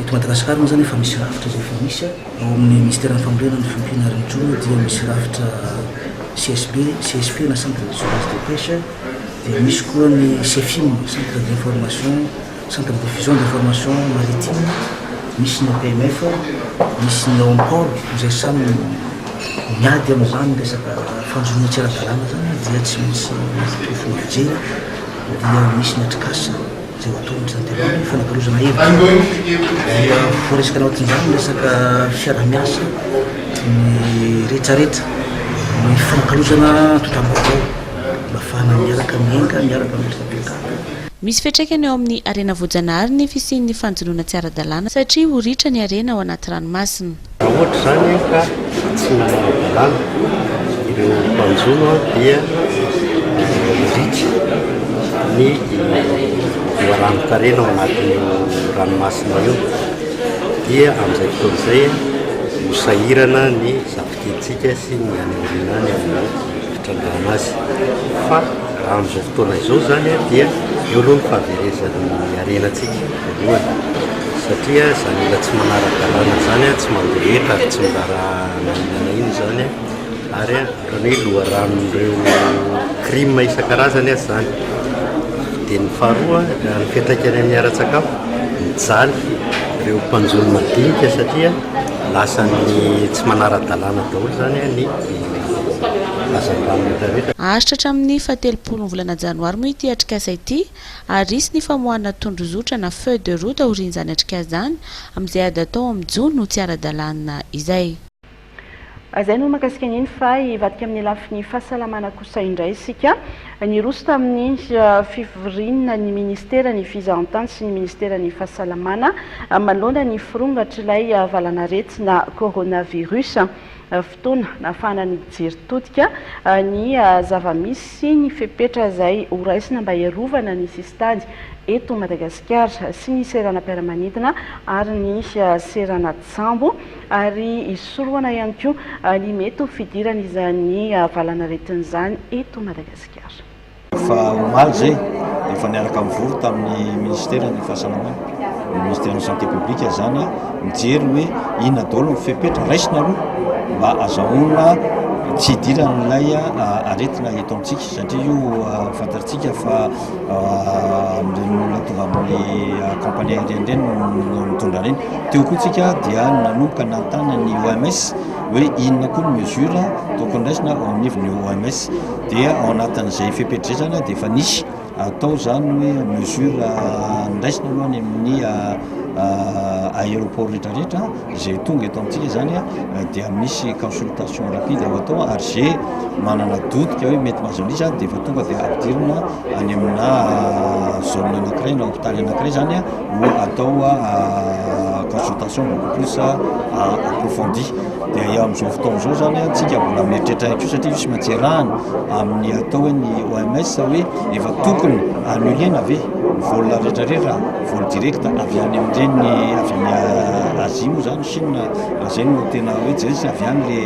Eto Madagasikara moa zany efa misy rafitra izay efa misy ao amin'ny ministère ny fambolena ny fiompiana ary ny jono dia misy rafitra CSP na centre de surveillance de pêche dia misy koa ny CEFIM centre d'information centre de diffusion d'information maritime, misy ny PMF, misy ny ONPOL izay samy miady amin'izany resaka fanjonoana tsy ara-dalàna zany dia tsy misy fomba fijery dia misy ny atrikasa izay ataony zany tena fanakarozana hevitra dia voaresaka anaotin'izany resaka fiara-miasa ny rehetrarehetra ny fanakarozana totam-baovao mba ahafahana miaraka mienga miaraka miresapekaka. Misy fiatraikany eo amin'ny arena voajanahary ny fisian'ny fanjonoana tsy ara-dalàna satria ho ritra ny arena ao anaty ranomasina. Raha ohatra zany ka tsy manara-dalàna ireo mpanjono dia ritra ny loharanokarena ao anatin'io ranomasina io dia amin'izay fotoana izay ho sahirana ny zafikelitsika sy ny aneorina any amin'ny fitrandrahana azy fa raha amin'izao fotoana izao zany dia eo aloha ny fahaverezan'ny arenatsika voalohany satria zany olona tsy manara-dalàna zany tsy mandohetra ary tsy mirara nahinana iny zany ary ohatrany hoe loharanon'ireo crime isan-karazany azy zany dia ny faharoa ny fiantraikany amin'ny ara-tsakafo mijaly ireo mpanjono madinika satria lasan'ny tsy manara-dalàna daholo zany ny Ahasitra hatramin'ny 17 volana janoary moa ity atrikasa ity ary isy ny famoahana tondrozotra na feuille de route aorian'izany atrikasa izany amin'izay ady atao amin'ny jono tsy ara-dalàna izay. Izay no makasika an'iny fa hivadika amin'ny lafiny fahasalamana kosa indray isika niroso tamin'ny fivoriana ny ministera ny fizahantany sy ny ministera ny fahasalamana manoloana ny firongatra ilay valanarety na coronavirus fotoana nahafahana ny jery totika ny zava-misy ny fepetra izay horaisina mba hiarovana ny sistany eto Madagasikara sy ny seranam-piaramanidina ary ny seranatsambo ary isoroana ihany koa ny mety ho fidirana izany valanaretin'izany eto Madagasikara. Fa omaly zay efa niaraka mivory tamin'ny ministera ny fahasalamana ministère ny santé publique zany mijery hoe inona daholo ny fepetra raisina aloha mba azahoana tsy hidiran'ilay aretina eto amintsika satria io fantatsika fa amin'ireny tonga amin'ny compagnie aérienne ireny no mitondra reny. Teo koa tsika dia nanomboka nantana ny OMS hoe inona koa ny mesure tokony raisina ao amin'ny nivon'ny OMS dia ao anatin'izay fepetrezana dia efa nisy atao zany hoe mesure ndraisina aloha amin'ny aéroport rehetrarehetra zay tonga eto amintsika zany dia misy consultation rapide ao atao ary zay manana dodika hoe mety mahazonisa dia efa tonga dia ampidirina any amina zone anankiray na hôpitaly anankiray zany ho atao consultation beaucoup plus approfondie dia eo amin'izao fotoana zao zany tsika mbola mieritreritra ko satria sy maintsy rahana amin'ny atao hoe ny OMS hoe efa tokony annulena ave vol rehetrarehetra vol direct avy any amin'ireny avy any Asie moa zany Chine raha zay no tena hoe jery avy any le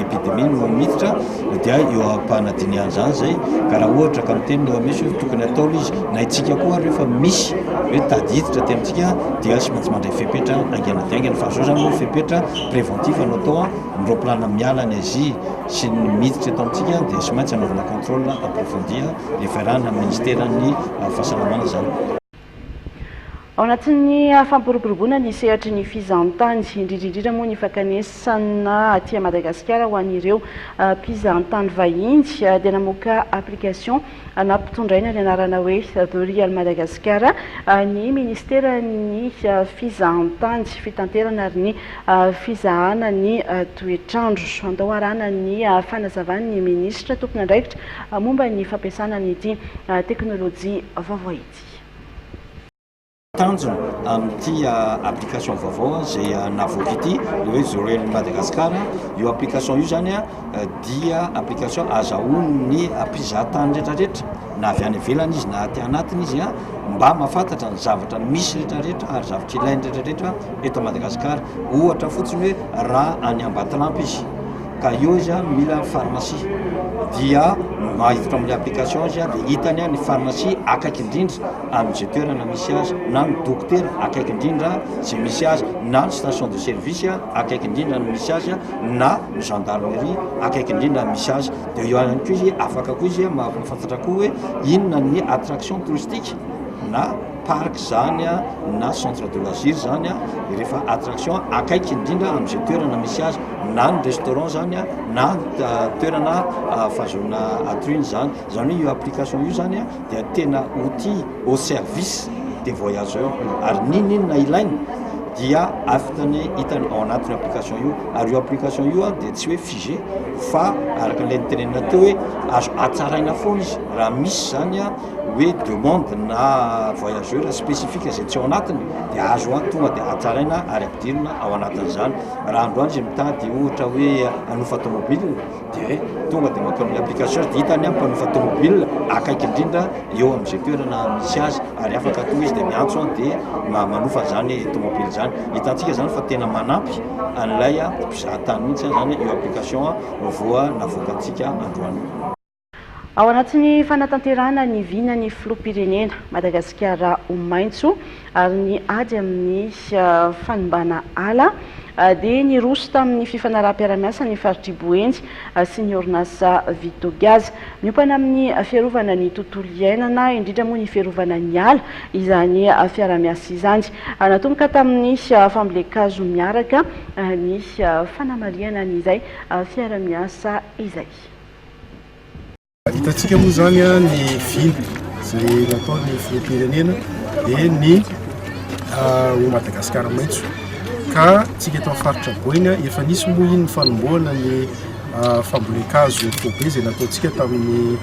épidémie no miditra dia eo ampanadiniany zany zay ka raha ohatra ka miteny ny OMS hoe tokony atao izy na itsika koa rehefa misy hoe tadiditra ty amintsika dia sy maintsy mandray fepetra aingana diaingana fa zao zany hoe fepetra préventif anao atao miropilana miala ny Asie sy ny miditra eto amintsika dia sy maintsy anaovana contrôle approfondi referana ministèren'ny fahasalamana zany. Ao anatin'ny fampiroboroboana ny sehatry ny fizahantany indrindrindrindra moa ny fakanesana aty Madagasikara ho an'ireo mpizahantany vahiny dia namoaka application nampitondraina ny anarana hoe The Real Madagasikara ny ministeran'ny fizahantany fitanterana ary ny fizahana ny toetrandro andao arana ny fanazavan'ny ministra tompony andraikitra momba ny fampiasana nyity teknôlôjia vaovao ity. Tanjona amin'ity application vaovao zay navoaka ity hoe The Real Madagasikara io application io zany dia application azahoan'ny mpizahatany rehetrarehetra na avy any ivelany izy na aty anatiny izy mba mahafantatra ny zavatra misy rehetrarehetra ary zavatra ilainy rehetrarehetra eto Madagasikara ohatra fotsiny hoe raha any Ambatolampy izy ka io izy mila pharmacie dia mahiditra amin'ny application izy dia hitany ny pharmacie akaiky indrindra amin'izay toerana misy azy na ny dokotera akaiky indrindra zay misy azy na ny station de service akaiky indrindra no misy azy na ny gendarmerie akaiky indrindra misy azy dia eo ihany koa izy afaka koa izy mahafantatra koa hoe inona ny attraction touristique na parc zany na centre de loisir zany rehefa attraction akaiky indrindra amin'izay toerana misy azy na ny restaurant zany na toerana fazona atruine zany zany hoe io application io zany dia tena outil au service des voyageurs ary ninina ilainy dia afitany hitany ao anatin'ny application io ary io application io dia tsy hoe figé fa araka ilay nitenenina teo hoe azo atsaraina foana izy raha misy zany hoe demande na voyageur spécifique zay tsy ao anatiny dia azo tonga dia atsaraina ary ampidirina ao anatin'izany raha androany izy mitady ohatra hoe hanofa tomobile dia tonga dia makao amin'ny application dia hitany mpanofa tomobile akaiky indrindra eo amin'izay toerana misy azy ary afaka tonga izy dia miantso dia manofa zany tomobile zany hitantsika zany fa tena manampy an'ilay mpizahatany mihitsy zany io application voa navoakantsika androany. Ao anatin'ny fanatanterahana ny vina ny filoham-pirenena Madagasikara ho maintso ary ny ady amin'ny fanombana ala dia niroso tamin'ny fifanaraha-piaramiasa ny faritry Boenjy sy ny orinasa Vitogaz miompana amin'ny fiarovana ny tontolo iainana indrindra moa ny fiarovana ny ala izany fiaramiasa izany natomboka tamin'ny fambolekazo miaraka ny fanamariana n'izay fiaramiasa izay. Hitantsika moa zany ny vina zay natao ny filoham-pirenena dia ny ho Madagasikara maintso ka tsika eto amin'ny faritra Boeny efa nisy moa iny fanomboana ny fambolekazo fobe zay nataontsika tamin'ny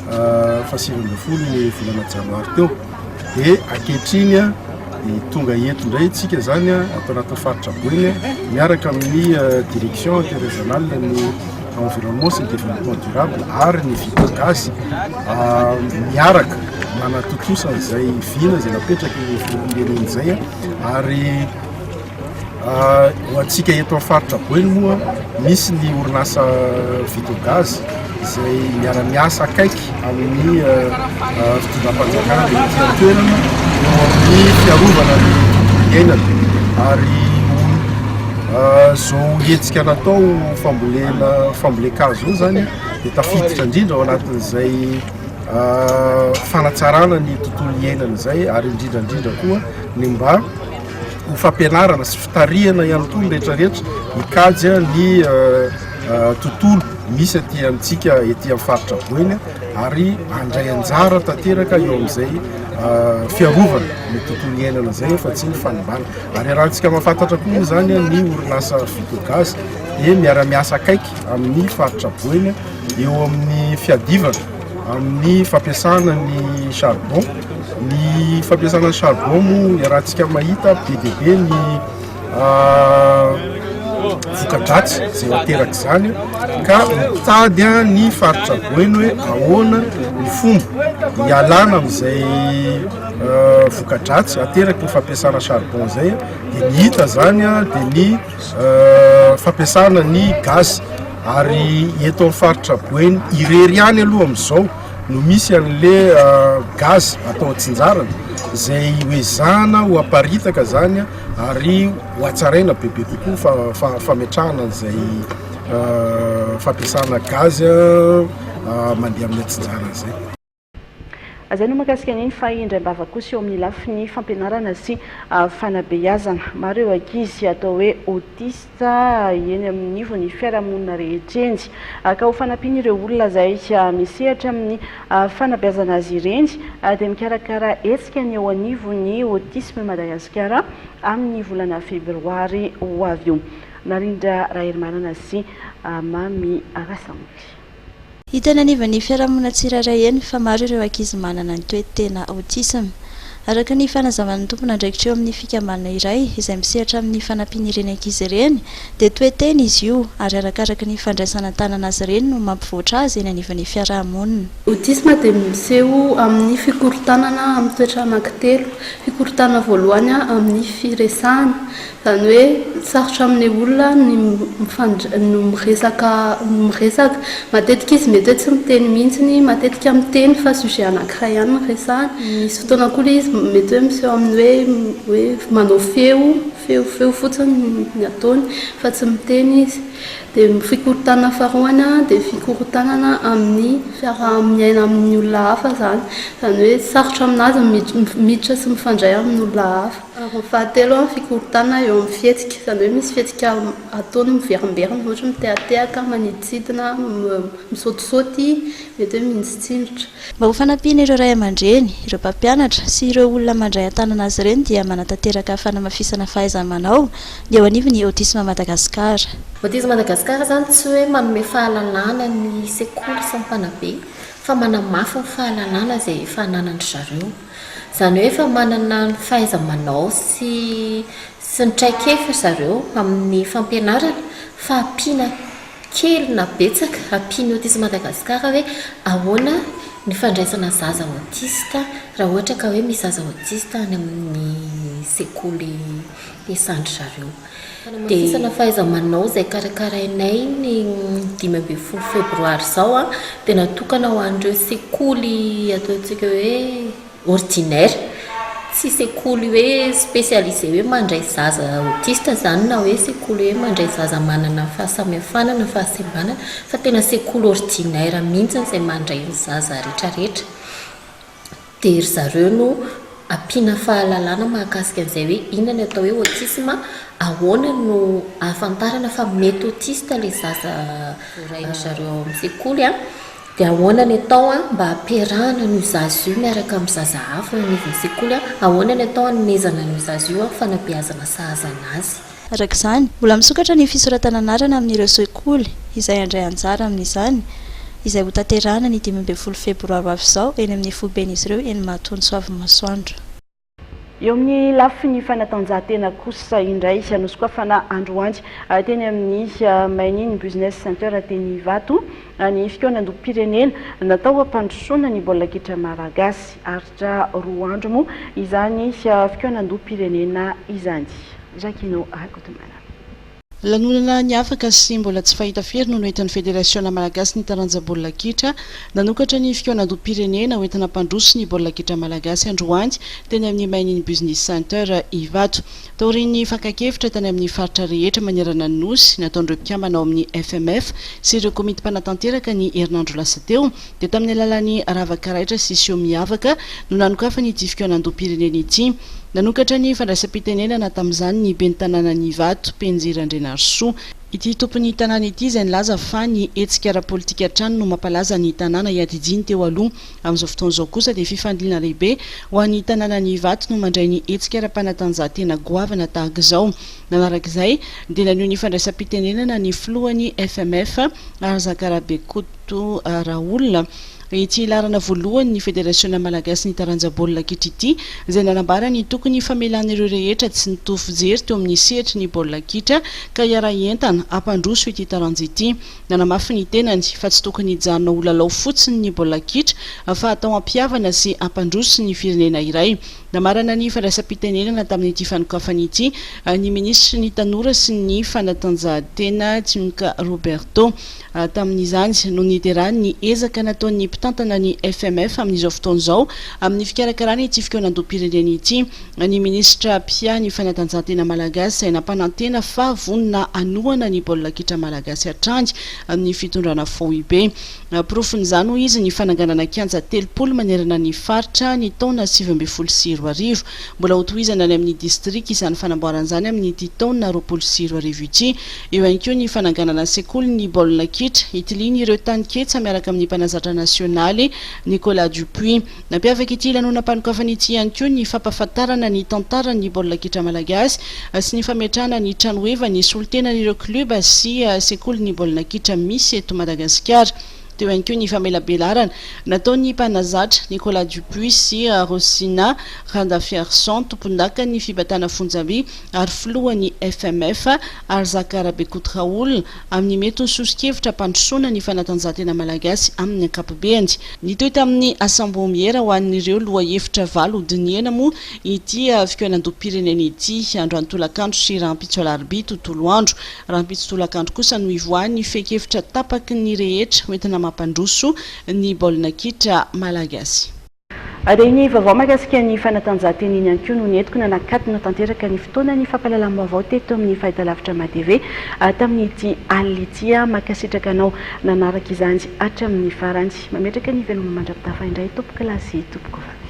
fahasivy-ambinifolo ny volana janoary teo dia ankehitriny tonga eto indray tsika zany atao anatin'ny faritra Boeny miaraka amin'ny direction interrégionale ny environnement sy développement durable ary ny Vitogaz miaraka manatotosana zay vina zay napetraka ny filoham-pirenena zay ary ho antsika eto amin'ny faritra Boeny moa misy ny orinasa Vitogaz zay miara-miasa akaiky amin'ny fitondram-panjakana ity toerana eo amin'ny fiarovana ny tontolo iainana ary zao hetsika natao fambolekazo io zany dia tafiditra indrindra ao anatin'izay fanatsarana ny tontolo iainana izay ary indrindrandrindra koa ny mba ho fampianarana sy fitarihana ihany koa nyrehetrarehetra ikajy ny tontolo misy aty amintsika ety amin'ny faritra boeny ary andray anjara tanteraka eo amin'izay fiarovana ny tontolo iainana zay fa tsy ny fanimbana ary rahantsika mahafantatra koa zany ny orinasa Vitogazy dia miara-miasa akaiky amin'ny faritra boeny eo amin'ny fiadivana amin'ny fampiasana ny charbon. Ny fampiasana ny charbon moa rahantsika mahita be dia be ny voka-dratsy izay ateraky izany ka mitady ny faritra boeny hoe ahoana ny fomba hialana amin'izay voka-dratsy ateraky ny fampiasana charbon izay dia ny hita zany dia ny fampiasana ny gaz ary eto amin'ny faritra boeny irery ihany aloha amin'izao no misy an'le gaz atao tsinjarana izay hoezahana ho aparitaka zany ary ho atsaraina bebe kokoa fametrahana an'izay fampiasana gaz mandeha amin'ny tsinjarana zay. Azay no makasika an'iny fa indray mbava kosa eo amin'ny lafiny fampianarana sy fanabeazana. Maro ireo ankizy atao hoe autista eny amin'ny nivon'ny fiarahamonina rehetra eny ka ho fanampiana ireo olona izay misehatra amin'ny fanabeazana azy ireny dia mikarakara hetsika ny eo anivon'ny autisme Madagasikara amin'ny volana febroary ho avy eo. Narindra Rahermanana sy Mamy Rasamoky. Hitana anivon'ny fiarahamonina tsirairay eny fa maro ireo ankizy manana ny toe-tena autisme. Araka ny fanazavan'ny tompona andraikitra eo amin'ny fikambanana iray izay misehatra amin'ny fanampiana ireny ankizy ireny dia toe-tena izy io ary arakaraka ny fandraisana tanana azy ireny no mampivoatra azy eny anivon'ny fiarahamonina. Autisme dia miseho amin'ny fikorontanana amin'ny toetra anankitelo. Fikorontanana voalohany amin'ny firesahana, izany hoe sarotra amin'ny olona no miresaka matetika izy mety hoe tsy miteny mihitsy matetika miteny fa sujet anankiray ihany no resahana. Misy fotoana koa izy mety hoe miseho amin'ny hoe manao feo fotsiny ny ataony fa tsy miteny izy. Dia fikorontanana faharoany dia fikorontanana amin'ny fiaraha-miaina amin'ny olona hafa zany hoe sarotra aminazy miditra sy mifandray amin'ny olona hafa. Fahatelo fikorontanana eo amin'ny fihetsika, izany hoe misy fihetsika ataony miverimberina ohatra mitehatehaka, maniditsidina, misaotisaoty, mety hoe mintsitsindrotra. Mba ho fanampiana ireo ray aman-dreny, ireo mpampianatra sy ireo olona mandray an-tanana azy ireny dia manatanteraka fanamafisana fahaiza-manao ny eo anivon'ny autisme Madagasikara. Autisme Madagasikara zany tsy hoe manome fahalalana ny sekoly sy ny mpanabe fa manamafy ny fahalalana izay efa ananany zareo. Izany hoe efa manana ny fahaiza-manao sy ny traikefa zareo amin'ny fampianarana fa ampiana kely na betsaka ampiany autisme Madagasikara hoe ahoana ny fandraisana zaza autista raha ohatra ka hoe misy zaza autista any amin'ny sekoly iasandry zareo. Dia isana fahaiza-manao izay karakarainay ny 15 febroary izao dia natokana ho an'ireo sekoly ataontsika hoe ordinaire, tsy sekoly hoe spécialisé hoe mandray zaza autista zany na hoe sekoly hoe mandray zaza manana fahasamihafana na fahasembanana fa tena sekoly ordinaire mihitsy izay mandray ny zaza rehetrarehetra. Dia zareo no ampiana fahalalana mahakasika an'izay hoe inona ny atao hoe autisme, ahoana no ahafantarana fa mety autista ilay zaza voaraina zareo amin'ny sekoly dia ahoana ny atao mba hampiarahana ny zaza io miaraka amin'ny zaza hafa ny sekoly, ahoana ny atao hanomezana ny zaza io fanabeazana sahazana azy. Araka izany, mbola misokatra ny fisoratana anarana amin'ireo sekoly izay andray anjara amin'izany izay ho tanterahana ny 15 febroary avy izao eny amin'ny foben'izy ireo eny Mahatongo Soavimasoandro. Eo amin'ny lafiny fanatanjahantena kosa indray nosokafana androany teny amin'ny Maininy Business Center teny Ivato ny fikonan-dom-pirenena natao hampandrosoana ny baolina kitra malagasy aritra 2 andro moa izany fikonan-dom-pirenena izany. Jacquino Rakotomana. Lanonana ny afaka sy mbola tsy fahita firy no entin'ny Fédération Malagasy ny taranja baolina kitra nanokatra ny fikonan-dom-pirenena ho entina hampandroso ny baolina kitra malagasy androany teny amin'ny Maininy Business Center Ivato. Taorian'ny fankakefitra tany amin'ny faritra rehetra manerana ny nosy nataon'ireo mpikambana ao amin'ny FMF sy ireo komity mpanatanteraka ny herinandro lasa teo dia tamin'ny alalan'ny ravaka raitra sy sio miavaka no nanokafany ity fikonan-dom-pirenena ity. nanokatra ny fandraisam-pitenenana tamin'izany ny ben'ny tanàna ny Vato Penjira Andrenarsoa. Ity tompony tanàna ity izay nilaza fa ny hetsika ara-politika hatrany no mampalaza ny tanàna iadijiny teo aloha. Amin'izao fotoan'izao kosa dia fifandiliana lehibe ho an'ny tanàna ny Vato no mandray ny hetsika ara-panatanjahantena goavana tahaka izao. Manarak'izay dia nanio ny fandraisam-pitenenana ny filohan'ny FMF Arzakarabekoto Raoul ity larana voalohany ny Fédération Malagasy ny taranja baolina kitra ity izay nanambara ny tokony famelana ireo rehetra tsy nitovy fijery teo amin'ny sehatry ny baolina kitra ka hiara entana ampandroso ity taranja ity. Nanamafy ny tenany fa tsy tokony hijanona ho lalao fotsiny ny baolina kitra fa atao ampiavana sy ampandroso ny firenena iray. Namarana ny fandraisam-pitenenana tamin'ity fanokafana ity ny ministra ny tanora sy ny fanatanjahantena Tsimika Roberto tamin'izany no niderany ny ezaka nataon'ny mpitantana ny FMF amin'izao fotoan'izao amin'ny fikarakarana ity fikonan-doam-pirenena ity. Ny ministra Pia ny fanatanjahantena malagasy izay nampanantena fa vonona anohana ny baolina kitra malagasy hatrany amin'ny fitondrana FOIB. Profin'izany hoy izy ny fananganana kianja 30 manerana ny faritra ny taona 2024. Mbola hotohizana any amin'ny distrikt izany fanamboaran'izany amin'ny ity taona 2024 ity. Eo ihany koa ny fananganana sekoly ny baolina kitra itiliny ireo taniketsa miaraka amin'ny mpanazatra nasionaly Nicolas Dupuis. Nampiavaka ity lanonam-panokafana ity ihany koa ny fampahafantarana ny tantaran'ny baolina kitra malagasy sy ny fametrahana ny tranoheva ny solitenan'ireo club sy sekoly ny baolina kitra misy eto Madagasikara. Teo ihany koa ny famelabelarana nataon'ny mpanazatra Nicolas Dupuis sy Rosina Randafierson tompondaka ny fibatana fonjamby ary filohan'ny FMF Arzakarabekoto Raoul amin'ny mety sosokevitra mpandrosoana ny fanatanjahantena malagasy amin'ny ankapobeny. Nitoy tamin'ny assamblée ho an'ireo loha hevitra valo diniena moa ity fikonan-doam-pirenena ity andro antolakandro sy rahampitso alarobia tontolo andro. Rahampitso tolakandro kosa no ivoan'ny fekevitra tapaky ny rehetra hoentina mampandroso ny baolina kitra malagasy. Regny vaovao mahakasika ny fanatanjahantena iny ihany koa no nentiko nanakatona tanteraka ny fotoana ny fampahalalam-baovao teto amin'ny fahitalavitra MATV tamin'ity alina ity mahakasitraka anao nanaraka izany hatramin'ny farany. Mametraka ny veloma mandrapitafa indray tompoko lasy tompoko va.